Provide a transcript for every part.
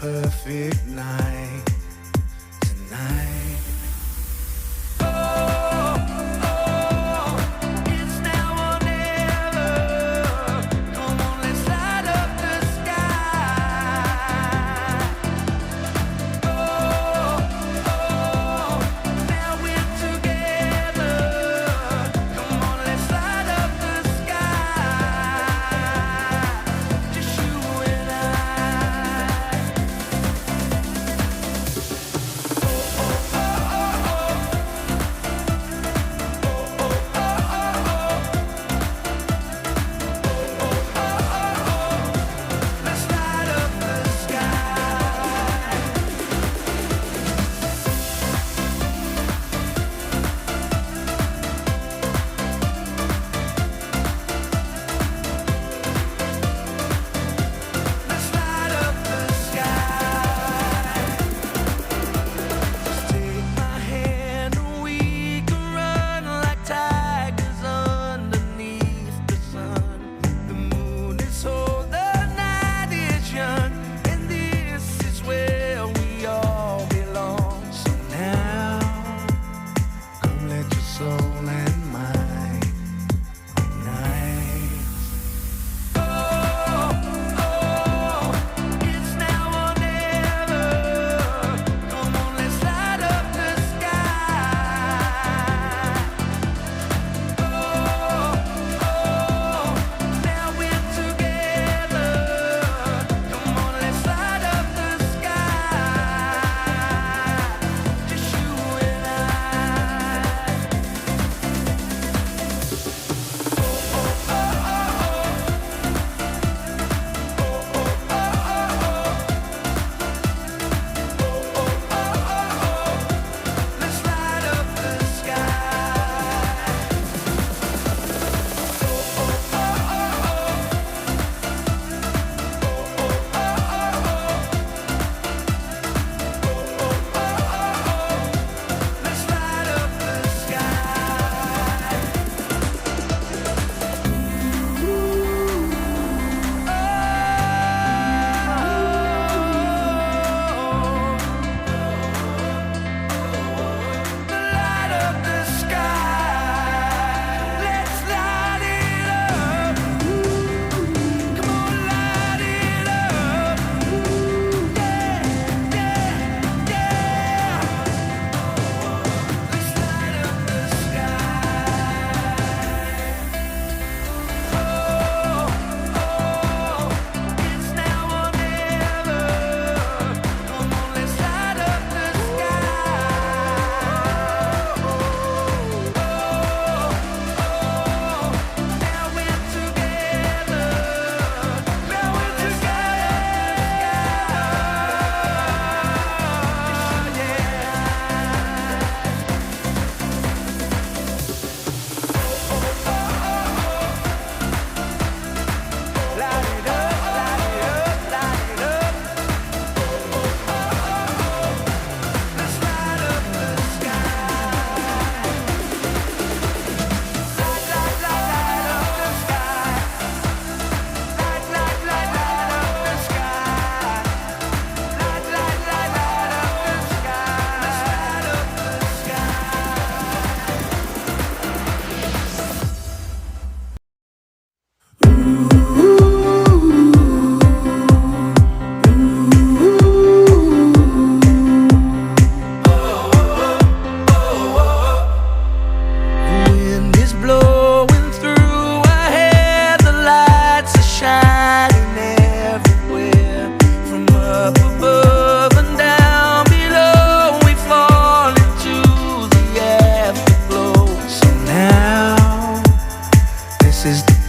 perfect night tonight.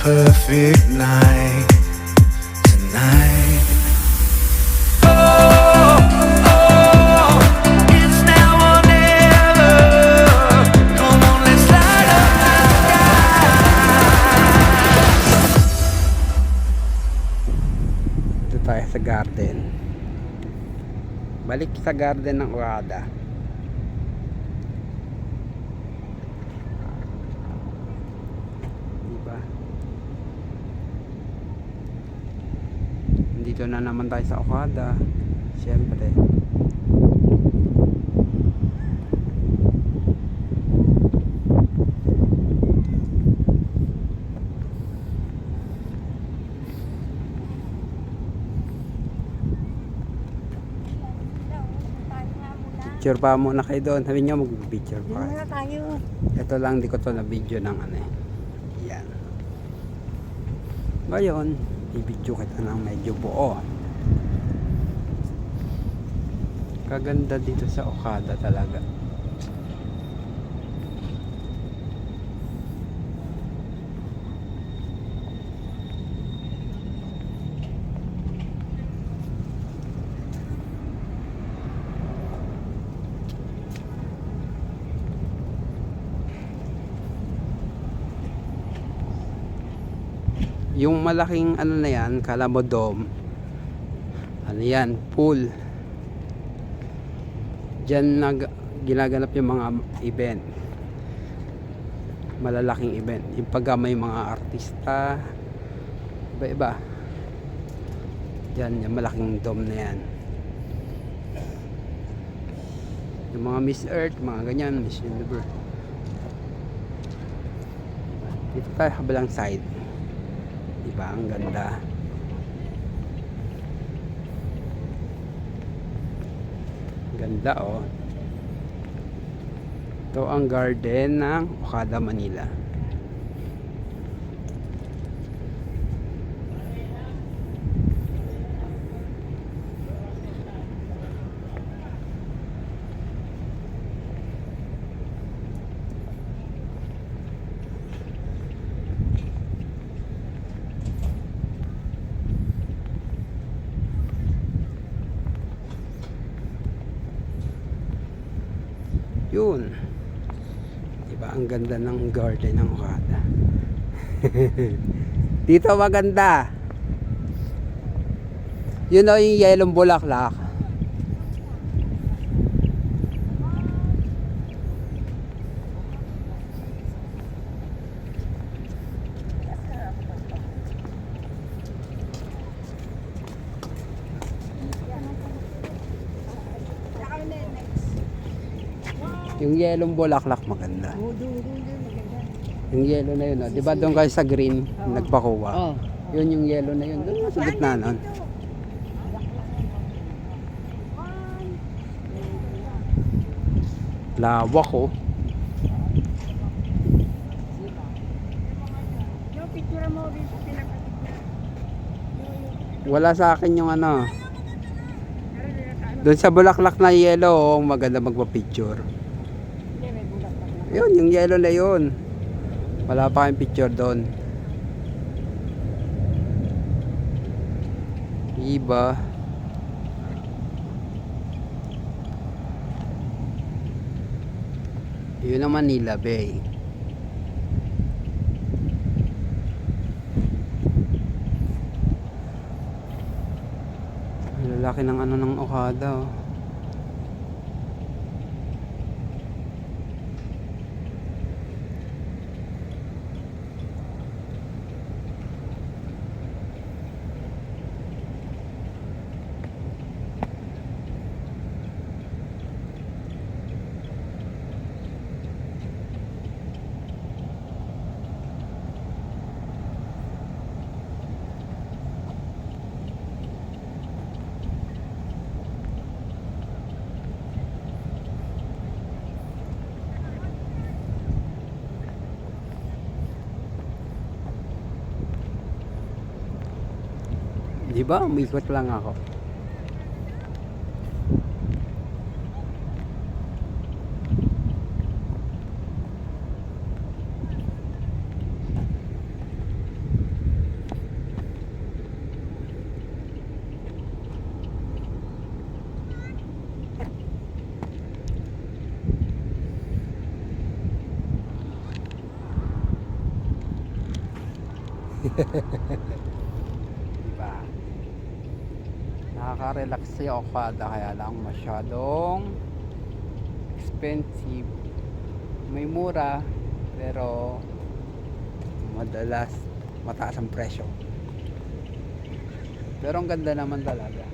Perfect night tonight. It's now or never. Come on, let's light up the sky. Dito tayo sa garden. Balik sa garden ng Urada. Dito na naman tayo sa Okada. Siyempre. Picture pa muna kayo doon. Sabi niyo mag-picture pa. Muna tayo. Ito lang, di ko to na video ng ano eh. Yan. Ngayon, i-video kita ng medyo buo. Kaganda dito sa Okada talaga. Yung malaking ano na yan, kala mo dome, ano yan, pool. Diyan ginaganap yung mga event, malalaking event, yung pagka may mga artista iba-iba. Diyan yung malaking dome na yan, yung mga Miss Earth, mga ganyan, Miss Universe. Dito tayo kabilang side. Diba? Ang ganda. Ganda oh. Ito ang garden ng Okada, Manila. Yun. Diba ang ganda ng garden ng Okada. Dito maganda. Yun o yung yellow bulaklak. Yung yellow bulaklak maganda. Yung yellow na yun, oh. 'Di ba doon kayo sa green nagpakuha? Oh. Yun yung yellow na yun. Doon sa gitna nun. Lawak oh. Yung picture mo dito Wala sa akin yung ano. Doon sa bulaklak na yellow, oh, maganda magpa-picture. Yun, yung yellow na yun. Wala pa kayong picture doon. Iba. Yun ang Manila Bay. Lalaki ng ano ng Okada oh. Di ba? Umikot lang ako. Diba? Nakaka-relax si Okada, kaya lang masyadong expensive. May mura pero madalas mataas ang presyo. Pero ang ganda naman talaga.